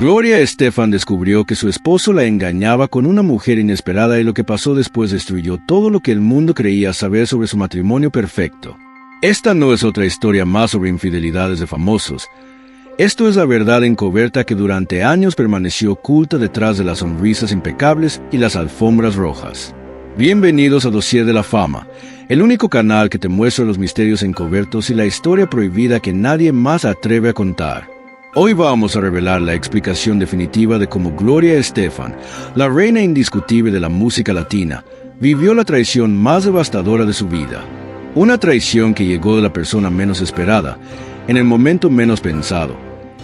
Gloria Estefan descubrió que su esposo la engañaba con una mujer inesperada y lo que pasó después destruyó todo lo que el mundo creía saber sobre su matrimonio perfecto. Esta no es otra historia más sobre infidelidades de famosos. Esto es la verdad encubierta que durante años permaneció oculta detrás de las sonrisas impecables y las alfombras rojas. Bienvenidos a Dossier de la Fama, el único canal que te muestra los misterios encubiertos y la historia prohibida que nadie más atreve a contar. Hoy vamos a revelar la explicación definitiva de cómo Gloria Estefan, la reina indiscutible de la música latina, vivió la traición más devastadora de su vida. Una traición que llegó de la persona menos esperada, en el momento menos pensado,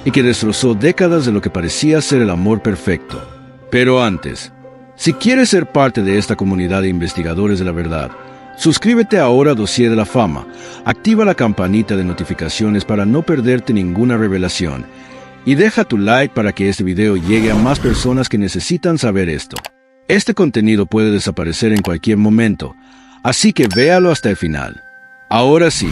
y que destrozó décadas de lo que parecía ser el amor perfecto. Pero antes, si quieres ser parte de esta comunidad de investigadores de la verdad, suscríbete ahora a Dossier de la Fama, activa la campanita de notificaciones para no perderte ninguna revelación, y deja tu like para que este video llegue a más personas que necesitan saber esto. Este contenido puede desaparecer en cualquier momento, así que véalo hasta el final. Ahora sí,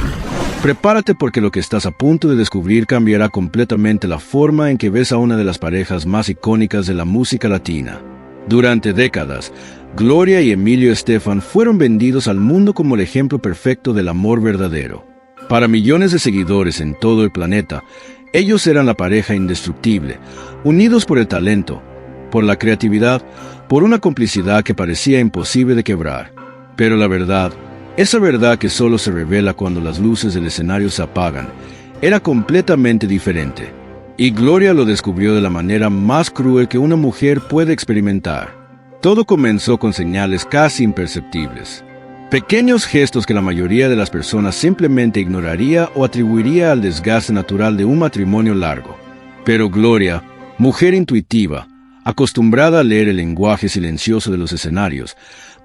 prepárate porque lo que estás a punto de descubrir cambiará completamente la forma en que ves a una de las parejas más icónicas de la música latina. Durante décadas, Gloria y Emilio Estefan fueron vendidos al mundo como el ejemplo perfecto del amor verdadero. Para millones de seguidores en todo el planeta, ellos eran la pareja indestructible, unidos por el talento, por la creatividad, por una complicidad que parecía imposible de quebrar. Pero la verdad, esa verdad que solo se revela cuando las luces del escenario se apagan, era completamente diferente. Y Gloria lo descubrió de la manera más cruel que una mujer puede experimentar. Todo comenzó con señales casi imperceptibles. Pequeños gestos que la mayoría de las personas simplemente ignoraría o atribuiría al desgaste natural de un matrimonio largo. Pero Gloria, mujer intuitiva, acostumbrada a leer el lenguaje silencioso de los escenarios,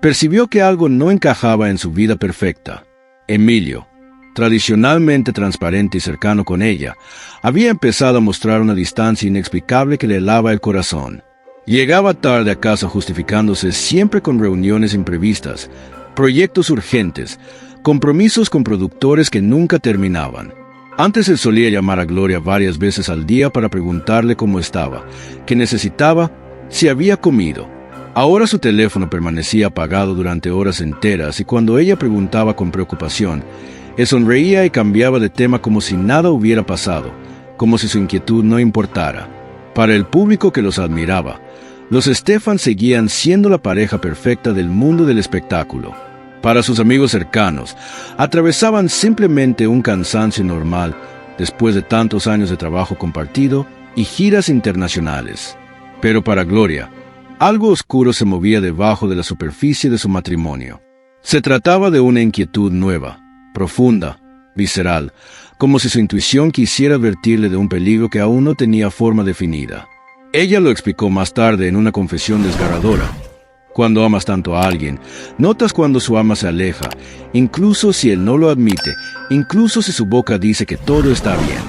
percibió que algo no encajaba en su vida perfecta. Emilio, tradicionalmente transparente y cercano con ella, había empezado a mostrar una distancia inexplicable que le helaba el corazón. Llegaba tarde a casa justificándose siempre con reuniones imprevistas, proyectos urgentes, compromisos con productores que nunca terminaban. Antes él solía llamar a Gloria varias veces al día para preguntarle cómo estaba, qué necesitaba, si había comido. Ahora su teléfono permanecía apagado durante horas enteras y cuando ella preguntaba con preocupación, él sonreía y cambiaba de tema como si nada hubiera pasado, como si su inquietud no importara. Para el público que los admiraba, los Estefan seguían siendo la pareja perfecta del mundo del espectáculo. Para sus amigos cercanos, atravesaban simplemente un cansancio normal después de tantos años de trabajo compartido y giras internacionales. Pero para Gloria, algo oscuro se movía debajo de la superficie de su matrimonio. Se trataba de una inquietud nueva, profunda, visceral, como si su intuición quisiera advertirle de un peligro que aún no tenía forma definida. Ella lo explicó más tarde en una confesión desgarradora. Cuando amas tanto a alguien, notas cuando su alma se aleja, incluso si él no lo admite, incluso si su boca dice que todo está bien.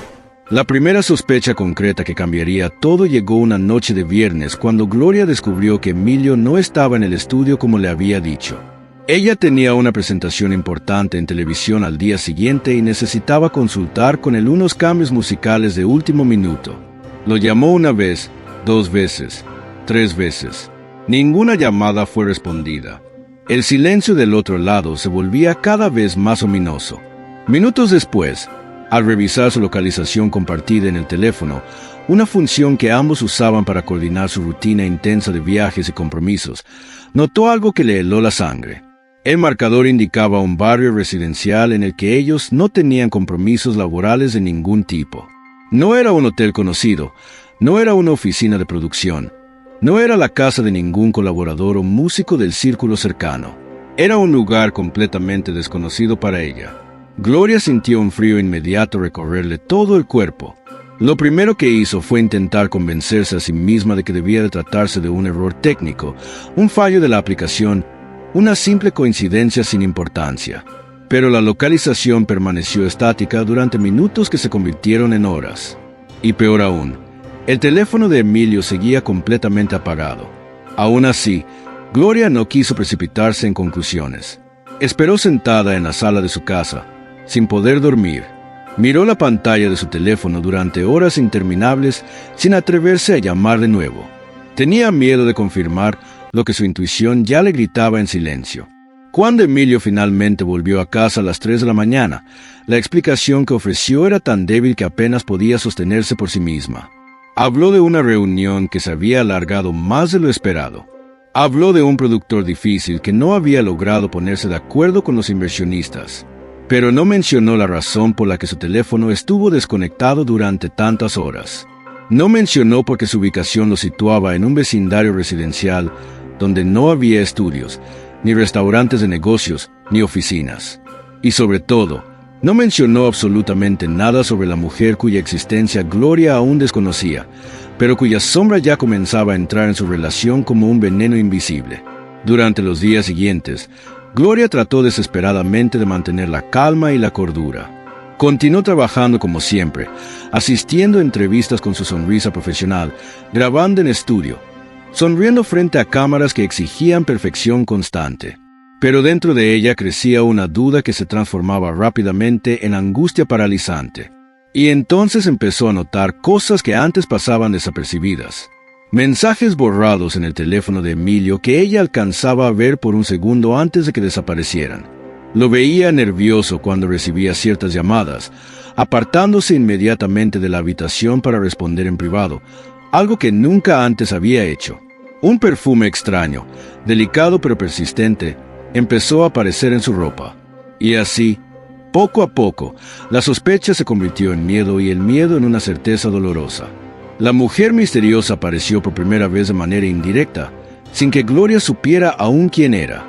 La primera sospecha concreta que cambiaría todo llegó una noche de viernes cuando Gloria descubrió que Emilio no estaba en el estudio como le había dicho. Ella tenía una presentación importante en televisión al día siguiente y necesitaba consultar con él unos cambios musicales de último minuto. Lo llamó una vez, 2 veces, 3 veces. Ninguna llamada fue respondida. El silencio del otro lado se volvía cada vez más ominoso. Minutos después, al revisar su localización compartida en el teléfono, una función que ambos usaban para coordinar su rutina intensa de viajes y compromisos, notó algo que le heló la sangre. El marcador indicaba un barrio residencial en el que ellos no tenían compromisos laborales de ningún tipo. No era un hotel conocido, no era una oficina de producción, no era la casa de ningún colaborador o músico del círculo cercano. Era un lugar completamente desconocido para ella. Gloria sintió un frío inmediato recorrerle todo el cuerpo. Lo primero que hizo fue intentar convencerse a sí misma de que debía de tratarse de un error técnico, un fallo de la aplicación, una simple coincidencia sin importancia. Pero la localización permaneció estática durante minutos que se convirtieron en horas. Y peor aún, el teléfono de Emilio seguía completamente apagado. Aún así, Gloria no quiso precipitarse en conclusiones. Esperó sentada en la sala de su casa, sin poder dormir, Miró la pantalla de su teléfono durante horas interminables sin atreverse a llamar de nuevo. Tenía miedo de confirmar lo que su intuición ya le gritaba en silencio. Cuando Emilio finalmente volvió a casa a las 3 de la mañana, la explicación que ofreció era tan débil que apenas podía sostenerse por sí misma. Habló de una reunión que se había alargado más de lo esperado. Habló de un productor difícil que no había logrado ponerse de acuerdo con los inversionistas. Pero no mencionó la razón por la que su teléfono estuvo desconectado durante tantas horas. No mencionó porque su ubicación lo situaba en un vecindario residencial donde no había estudios, ni restaurantes de negocios, ni oficinas. Y sobre todo, no mencionó absolutamente nada sobre la mujer cuya existencia Gloria aún desconocía, pero cuya sombra ya comenzaba a entrar en su relación como un veneno invisible. Durante los días siguientes, Gloria trató desesperadamente de mantener la calma y la cordura. Continuó trabajando como siempre, asistiendo a entrevistas con su sonrisa profesional, grabando en estudio, sonriendo frente a cámaras que exigían perfección constante. Pero dentro de ella crecía una duda que se transformaba rápidamente en angustia paralizante. Y entonces empezó a notar cosas que antes pasaban desapercibidas. Mensajes borrados en el teléfono de Emilio que ella alcanzaba a ver por un segundo antes de que desaparecieran. Lo veía nervioso cuando recibía ciertas llamadas, apartándose inmediatamente de la habitación para responder en privado, algo que nunca antes había hecho. Un perfume extraño, delicado pero persistente, empezó a aparecer en su ropa. Y así, poco a poco, la sospecha se convirtió en miedo y el miedo en una certeza dolorosa. La mujer misteriosa apareció por primera vez de manera indirecta, sin que Gloria supiera aún quién era.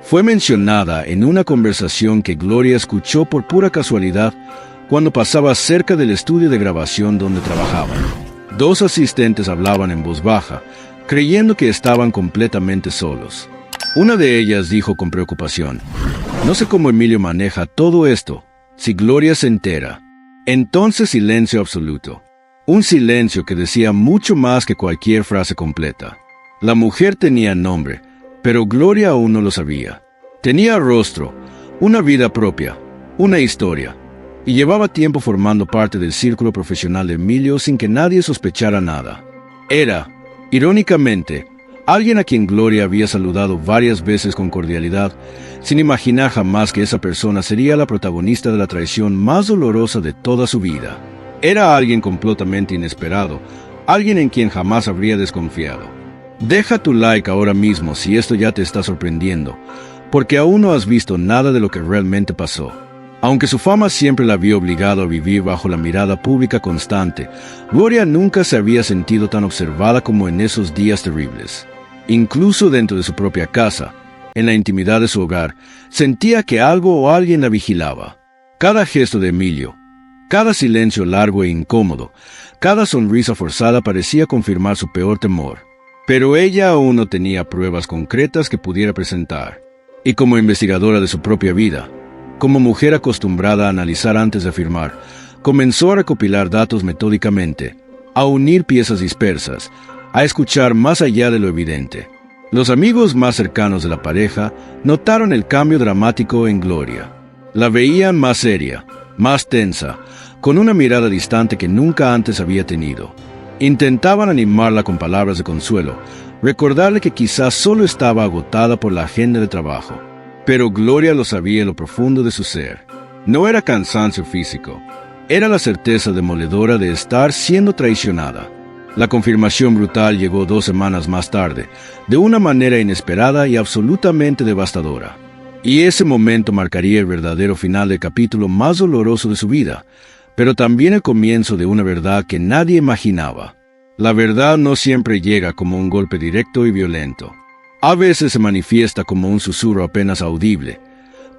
Fue mencionada en una conversación que Gloria escuchó por pura casualidad cuando pasaba cerca del estudio de grabación donde trabajaban. Dos asistentes hablaban en voz baja, creyendo que estaban completamente solos. Una de ellas dijo con preocupación: «No sé cómo Emilio maneja todo esto. Si Gloria se entera». Entonces silencio absoluto. Un silencio que decía mucho más que cualquier frase completa. La mujer tenía nombre, pero Gloria aún no lo sabía. Tenía rostro, una vida propia, una historia, y llevaba tiempo formando parte del círculo profesional de Emilio sin que nadie sospechara nada. Era, irónicamente, alguien a quien Gloria había saludado varias veces con cordialidad, sin imaginar jamás que esa persona sería la protagonista de la traición más dolorosa de toda su vida. Era alguien completamente inesperado, alguien en quien jamás habría desconfiado. Deja tu like ahora mismo si esto ya te está sorprendiendo, porque aún no has visto nada de lo que realmente pasó. Aunque su fama siempre la había obligado a vivir bajo la mirada pública constante, Gloria nunca se había sentido tan observada como en esos días terribles. Incluso dentro de su propia casa, en la intimidad de su hogar, sentía que algo o alguien la vigilaba. Cada gesto de Emilio, cada silencio largo e incómodo, cada sonrisa forzada parecía confirmar su peor temor. Pero ella aún no tenía pruebas concretas que pudiera presentar. Y como investigadora de su propia vida, como mujer acostumbrada a analizar antes de afirmar, comenzó a recopilar datos metódicamente, a unir piezas dispersas, a escuchar más allá de lo evidente. Los amigos más cercanos de la pareja notaron el cambio dramático en Gloria. La veían más seria, más tensa, con una mirada distante que nunca antes había tenido. Intentaban animarla con palabras de consuelo, recordarle que quizás solo estaba agotada por la agenda de trabajo. Pero Gloria lo sabía en lo profundo de su ser. No era cansancio físico, era la certeza demoledora de estar siendo traicionada. La confirmación brutal llegó 2 semanas más tarde, de una manera inesperada y absolutamente devastadora. Y ese momento marcaría el verdadero final del capítulo más doloroso de su vida, pero también el comienzo de una verdad que nadie imaginaba. La verdad no siempre llega como un golpe directo y violento. A veces se manifiesta como un susurro apenas audible,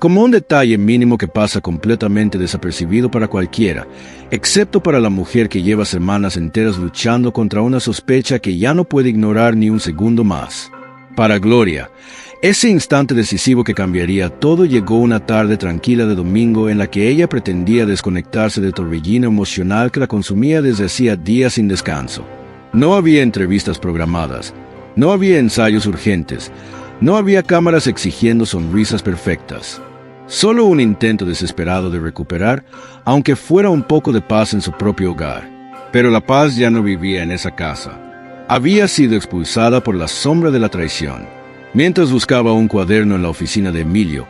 como un detalle mínimo que pasa completamente desapercibido para cualquiera, excepto para la mujer que lleva semanas enteras luchando contra una sospecha que ya no puede ignorar ni un segundo más. Para Gloria, ese instante decisivo que cambiaría todo llegó una tarde tranquila de domingo en la que ella pretendía desconectarse del torbellino emocional que la consumía desde hacía días sin descanso. No había entrevistas programadas, no había ensayos urgentes, no había cámaras exigiendo sonrisas perfectas. Solo un intento desesperado de recuperar, aunque fuera un poco de paz en su propio hogar. Pero la paz ya no vivía en esa casa. Había sido expulsada por la sombra de la traición. Mientras buscaba un cuaderno en la oficina de Emilio,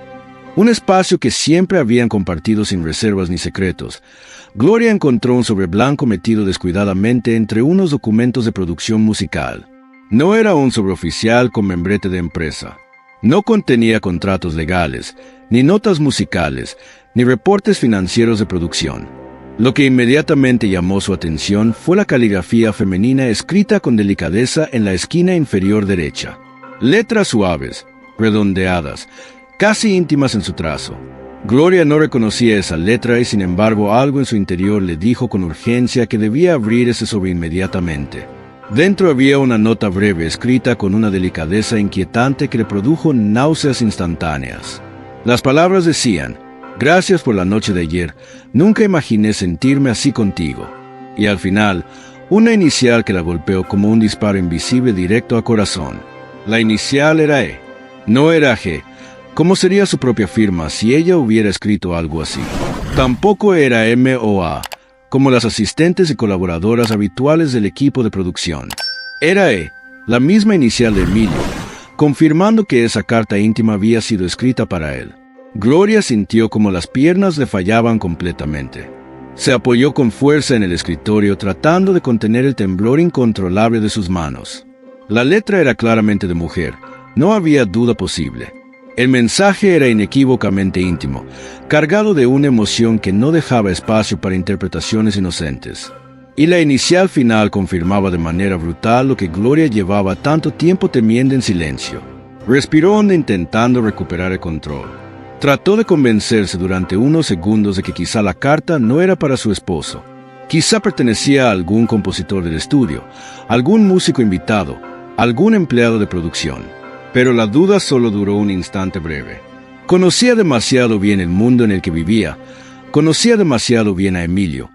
un espacio que siempre habían compartido sin reservas ni secretos, Gloria encontró un sobre blanco metido descuidadamente entre unos documentos de producción musical. No era un sobre oficial con membrete de empresa. No contenía contratos legales, ni notas musicales, ni reportes financieros de producción. Lo que inmediatamente llamó su atención fue la caligrafía femenina escrita con delicadeza en la esquina inferior derecha. Letras suaves, redondeadas, casi íntimas en su trazo. Gloria no reconocía esa letra y sin embargo algo en su interior le dijo con urgencia que debía abrir ese sobre inmediatamente. Dentro había una nota breve escrita con una delicadeza inquietante que le produjo náuseas instantáneas. Las palabras decían: «Gracias por la noche de ayer, nunca imaginé sentirme así contigo». Y al final, una inicial que la golpeó como un disparo invisible directo a corazón. La inicial era E, no era G. ¿Cómo sería su propia firma si ella hubiera escrito algo así? Tampoco era M o A, como las asistentes y colaboradoras habituales del equipo de producción. Era E, la misma inicial de Emilio, confirmando que esa carta íntima había sido escrita para él. Gloria sintió como las piernas le fallaban completamente. Se apoyó con fuerza en el escritorio tratando de contener el temblor incontrolable de sus manos. La letra era claramente de mujer, no había duda posible. El mensaje era inequívocamente íntimo, cargado de una emoción que no dejaba espacio para interpretaciones inocentes. Y la inicial final confirmaba de manera brutal lo que Gloria llevaba tanto tiempo temiendo en silencio. Respiró hondo intentando recuperar el control. Trató de convencerse durante unos segundos de que quizá la carta no era para su esposo. Quizá pertenecía a algún compositor del estudio, algún músico invitado, algún empleado de producción. Pero la duda solo duró un instante breve. Conocía demasiado bien el mundo en el que vivía, conocía demasiado bien a Emilio,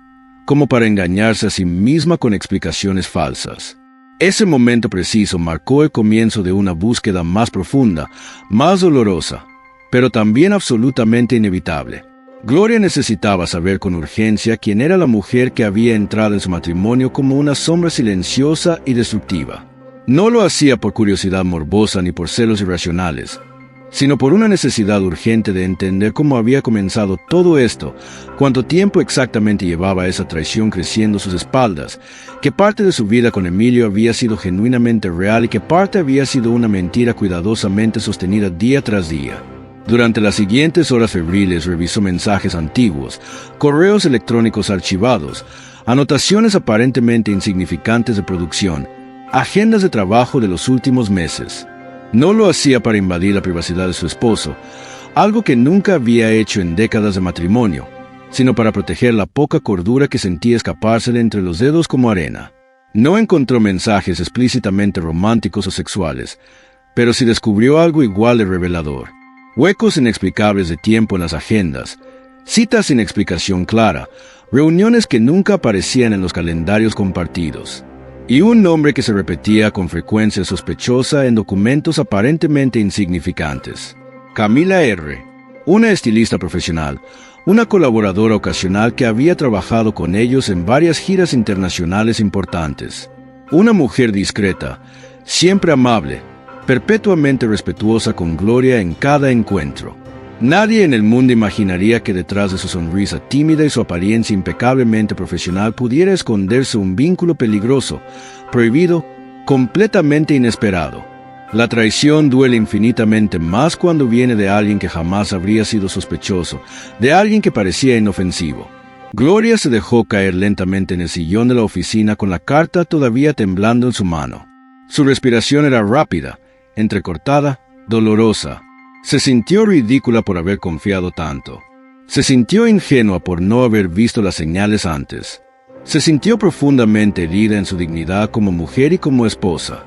como para engañarse a sí misma con explicaciones falsas. Ese momento preciso marcó el comienzo de una búsqueda más profunda, más dolorosa, pero también absolutamente inevitable. Gloria necesitaba saber con urgencia quién era la mujer que había entrado en su matrimonio como una sombra silenciosa y destructiva. No lo hacía por curiosidad morbosa ni por celos irracionales, sino por una necesidad urgente de entender cómo había comenzado todo esto, cuánto tiempo exactamente llevaba esa traición creciendo a sus espaldas, que parte de su vida con Emilio había sido genuinamente real y que parte había sido una mentira cuidadosamente sostenida día tras día. Durante las siguientes horas febriles revisó mensajes antiguos, correos electrónicos archivados, anotaciones aparentemente insignificantes de producción, agendas de trabajo de los últimos meses. No lo hacía para invadir la privacidad de su esposo, algo que nunca había hecho en décadas de matrimonio, sino para proteger la poca cordura que sentía escapársele entre los dedos como arena. No encontró mensajes explícitamente románticos o sexuales, pero sí descubrió algo igual de revelador. Huecos inexplicables de tiempo en las agendas, citas sin explicación clara, reuniones que nunca aparecían en los calendarios compartidos. Y un nombre que se repetía con frecuencia sospechosa en documentos aparentemente insignificantes. Camila R., una estilista profesional, una colaboradora ocasional que había trabajado con ellos en varias giras internacionales importantes. Una mujer discreta, siempre amable, perpetuamente respetuosa con Gloria en cada encuentro. Nadie en el mundo imaginaría que detrás de su sonrisa tímida y su apariencia impecablemente profesional pudiera esconderse un vínculo peligroso, prohibido, completamente inesperado. La traición duele infinitamente más cuando viene de alguien que jamás habría sido sospechoso, de alguien que parecía inofensivo. Gloria se dejó caer lentamente en el sillón de la oficina con la carta todavía temblando en su mano. Su respiración era rápida, entrecortada, dolorosa. Se sintió ridícula por haber confiado tanto. Se sintió ingenua por no haber visto las señales antes. Se sintió profundamente herida en su dignidad como mujer y como esposa.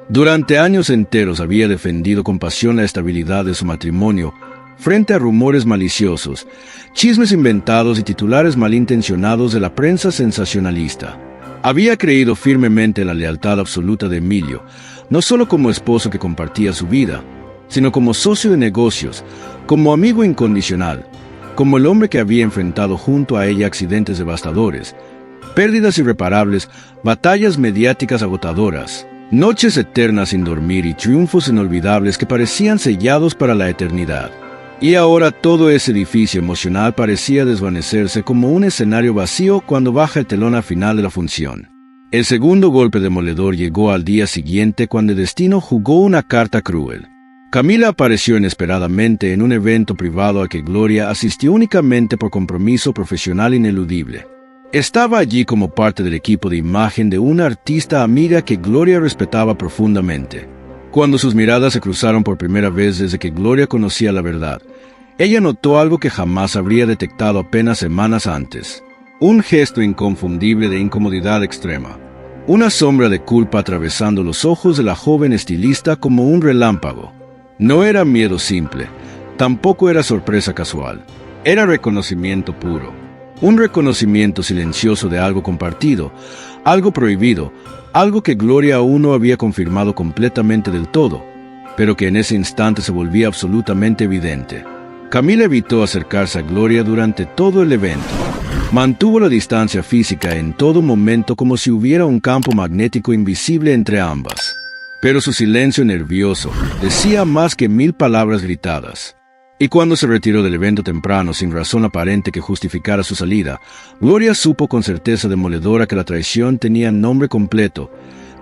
Durante años enteros había defendido con pasión la estabilidad de su matrimonio frente a rumores maliciosos, chismes inventados y titulares malintencionados de la prensa sensacionalista. Había creído firmemente en la lealtad absoluta de Emilio, no solo como esposo que compartía su vida, sino como socio de negocios, como amigo incondicional, como el hombre que había enfrentado junto a ella accidentes devastadores, pérdidas irreparables, batallas mediáticas agotadoras, noches eternas sin dormir y triunfos inolvidables que parecían sellados para la eternidad. Y ahora todo ese edificio emocional parecía desvanecerse como un escenario vacío cuando baja el telón al final de la función. El segundo golpe demoledor llegó al día siguiente cuando el destino jugó una carta cruel. Camila apareció inesperadamente en un evento privado al que Gloria asistió únicamente por compromiso profesional ineludible. Estaba allí como parte del equipo de imagen de una artista amiga que Gloria respetaba profundamente. Cuando sus miradas se cruzaron por primera vez desde que Gloria conocía la verdad, ella notó algo que jamás habría detectado apenas semanas antes. Un gesto inconfundible de incomodidad extrema. Una sombra de culpa atravesando los ojos de la joven estilista como un relámpago. No era miedo simple, tampoco era sorpresa casual. Era reconocimiento puro. Un reconocimiento silencioso de algo compartido, algo prohibido, algo que Gloria aún no había confirmado completamente del todo, pero que en ese instante se volvía absolutamente evidente. Camila evitó acercarse a Gloria durante todo el evento. Mantuvo la distancia física en todo momento como si hubiera un campo magnético invisible entre ambas. Pero su silencio nervioso decía más que 1000 palabras gritadas. Y cuando se retiró del evento temprano sin razón aparente que justificara su salida, Gloria supo con certeza demoledora que la traición tenía nombre completo,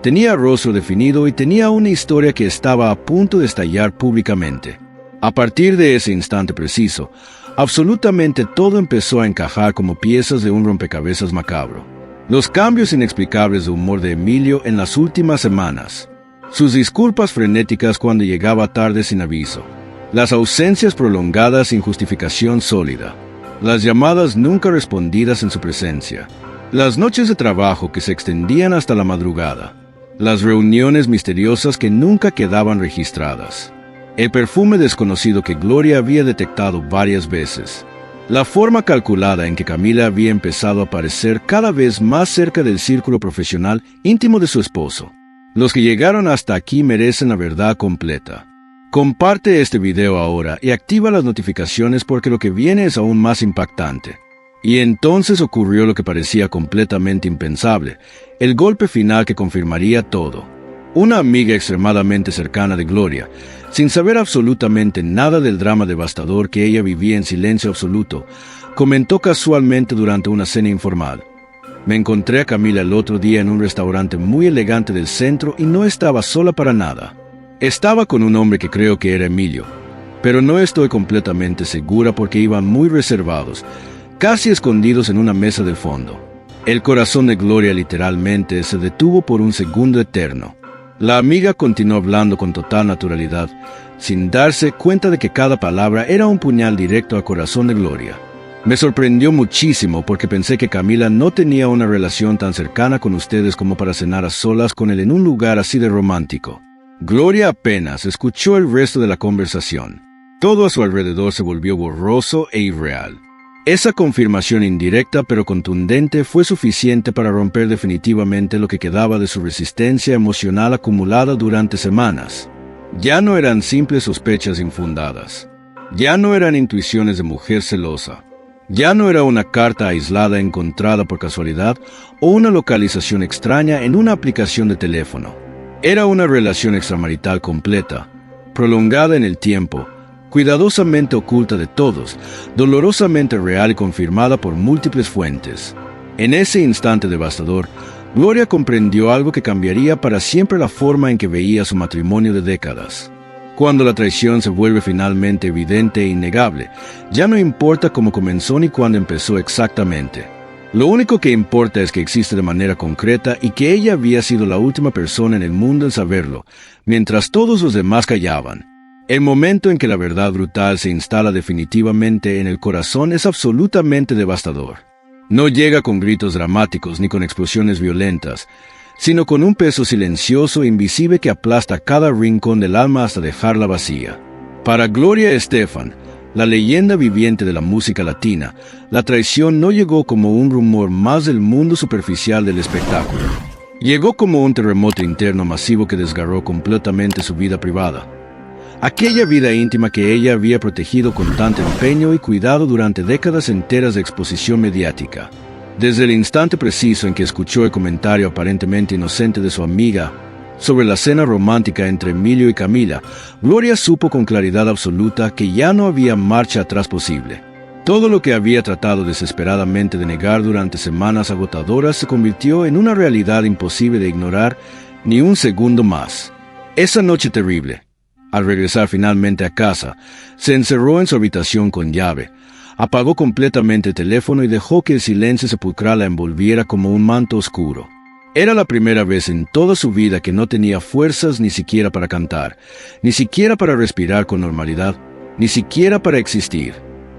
tenía rostro definido y tenía una historia que estaba a punto de estallar públicamente. A partir de ese instante preciso, absolutamente todo empezó a encajar como piezas de un rompecabezas macabro. Los cambios inexplicables de humor de Emilio en las últimas semanas, sus disculpas frenéticas cuando llegaba tarde sin aviso, las ausencias prolongadas sin justificación sólida, las llamadas nunca respondidas en su presencia, las noches de trabajo que se extendían hasta la madrugada, las reuniones misteriosas que nunca quedaban registradas, el perfume desconocido que Gloria había detectado varias veces, la forma calculada en que Camila había empezado a aparecer cada vez más cerca del círculo profesional íntimo de su esposo. Los que llegaron hasta aquí merecen la verdad completa. Comparte este video ahora y activa las notificaciones porque lo que viene es aún más impactante. Y entonces ocurrió lo que parecía completamente impensable, el golpe final que confirmaría todo. Una amiga extremadamente cercana de Gloria, sin saber absolutamente nada del drama devastador que ella vivía en silencio absoluto, comentó casualmente durante una cena informal: "Me encontré a Camila el otro día en un restaurante muy elegante del centro y no estaba sola para nada. Estaba con un hombre que creo que era Emilio, pero no estoy completamente segura porque iban muy reservados, casi escondidos en una mesa del fondo". El corazón de Gloria literalmente se detuvo por un segundo eterno. La amiga continuó hablando con total naturalidad, sin darse cuenta de que cada palabra era un puñal directo al corazón de Gloria. "Me sorprendió muchísimo porque pensé que Camila no tenía una relación tan cercana con ustedes como para cenar a solas con él en un lugar así de romántico". Gloria apenas escuchó el resto de la conversación. Todo a su alrededor se volvió borroso e irreal. Esa confirmación indirecta pero contundente fue suficiente para romper definitivamente lo que quedaba de su resistencia emocional acumulada durante semanas. Ya no eran simples sospechas infundadas. Ya no eran intuiciones de mujer celosa. Ya no era una carta aislada encontrada por casualidad o una localización extraña en una aplicación de teléfono. Era una relación extramarital completa, prolongada en el tiempo, cuidadosamente oculta de todos, dolorosamente real y confirmada por múltiples fuentes. En ese instante devastador, Gloria comprendió algo que cambiaría para siempre la forma en que veía su matrimonio de décadas. Cuando la traición se vuelve finalmente evidente e innegable, ya no importa cómo comenzó ni cuándo empezó exactamente. Lo único que importa es que existe de manera concreta y que ella había sido la última persona en el mundo en saberlo, mientras todos los demás callaban. El momento en que la verdad brutal se instala definitivamente en el corazón es absolutamente devastador. No llega con gritos dramáticos ni con explosiones violentas, sino con un peso silencioso e invisible que aplasta cada rincón del alma hasta dejarla vacía. Para Gloria Estefan, la leyenda viviente de la música latina, la traición no llegó como un rumor más del mundo superficial del espectáculo. Llegó como un terremoto interno masivo que desgarró completamente su vida privada. Aquella vida íntima que ella había protegido con tanto empeño y cuidado durante décadas enteras de exposición mediática. Desde el instante preciso en que escuchó el comentario aparentemente inocente de su amiga sobre la cena romántica entre Emilio y Camila, Gloria supo con claridad absoluta que ya no había marcha atrás posible. Todo lo que había tratado desesperadamente de negar durante semanas agotadoras se convirtió en una realidad imposible de ignorar ni un segundo más. Esa noche terrible, al regresar finalmente a casa, se encerró en su habitación con llave, apagó completamente el teléfono y dejó que el silencio sepulcral la envolviera como un manto oscuro. Era la primera vez en toda su vida que no tenía fuerzas ni siquiera para cantar, ni siquiera para respirar con normalidad, ni siquiera para existir.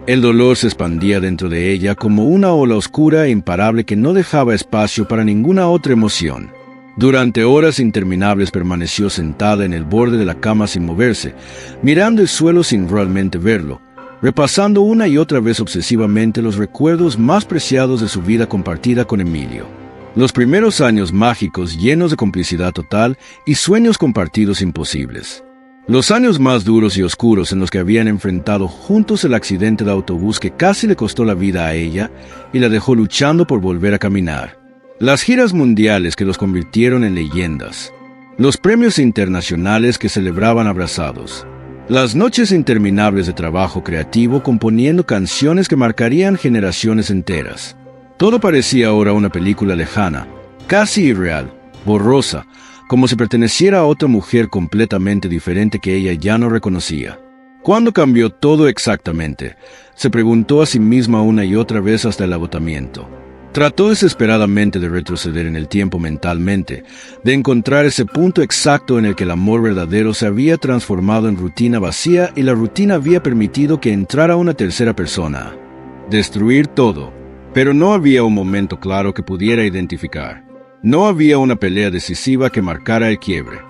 El dolor se expandía dentro de ella como una ola oscura e imparable que no dejaba espacio para ninguna otra emoción. Durante horas interminables permaneció sentada en el borde de la cama sin moverse, mirando el suelo sin realmente verlo, repasando una y otra vez obsesivamente los recuerdos más preciados de su vida compartida con Emilio. Los primeros años mágicos llenos de complicidad total y sueños compartidos imposibles. Los años más duros y oscuros en los que habían enfrentado juntos el accidente de autobús que casi le costó la vida a ella y la dejó luchando por volver a caminar. Las giras mundiales que los convirtieron en leyendas. Los premios internacionales que celebraban abrazados. Las noches interminables de trabajo creativo componiendo canciones que marcarían generaciones enteras. Todo parecía ahora una película lejana, casi irreal, borrosa, como si perteneciera a otra mujer completamente diferente que ella ya no reconocía. ¿Cuándo cambió todo exactamente?, se preguntó a sí misma una y otra vez hasta el agotamiento. Trató desesperadamente de retroceder en el tiempo mentalmente, de encontrar ese punto exacto en el que el amor verdadero se había transformado en rutina vacía y la rutina había permitido que entrara una tercera persona. Destruir todo. Pero no había un momento claro que pudiera identificar. No había una pelea decisiva que marcara el quiebre.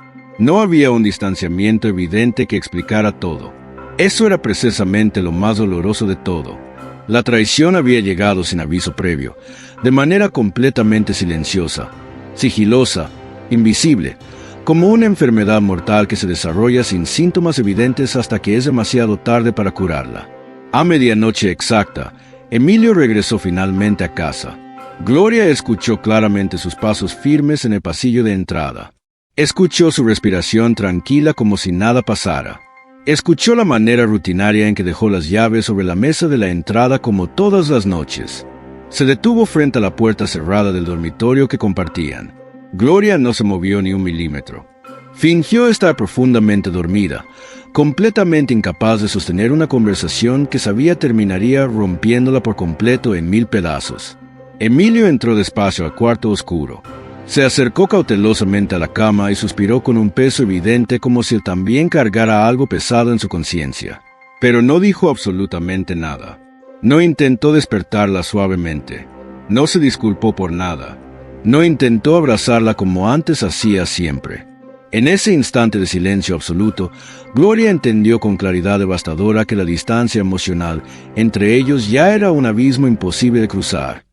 No había un distanciamiento evidente que explicara todo. Eso era precisamente lo más doloroso de todo. La traición había llegado sin aviso previo, de manera completamente silenciosa, sigilosa, invisible, como una enfermedad mortal que se desarrolla sin síntomas evidentes hasta que es demasiado tarde para curarla. A medianoche exacta, Emilio regresó finalmente a casa. Gloria escuchó claramente sus pasos firmes en el pasillo de entrada. Escuchó su respiración tranquila como si nada pasara. Escuchó la manera rutinaria en que dejó las llaves sobre la mesa de la entrada como todas las noches. Se detuvo frente a la puerta cerrada del dormitorio que compartían. Gloria no se movió ni un milímetro. Fingió estar profundamente dormida, completamente incapaz de sostener una conversación que sabía terminaría rompiéndola por completo en 1000 pedazos. Emilio entró despacio al cuarto oscuro. Se acercó cautelosamente a la cama y suspiró con un peso evidente como si él también cargara algo pesado en su conciencia. Pero no dijo absolutamente nada. No intentó despertarla suavemente. No se disculpó por nada. No intentó abrazarla como antes hacía siempre. En ese instante de silencio absoluto, Gloria entendió con claridad devastadora que la distancia emocional entre ellos ya era un abismo imposible de cruzar.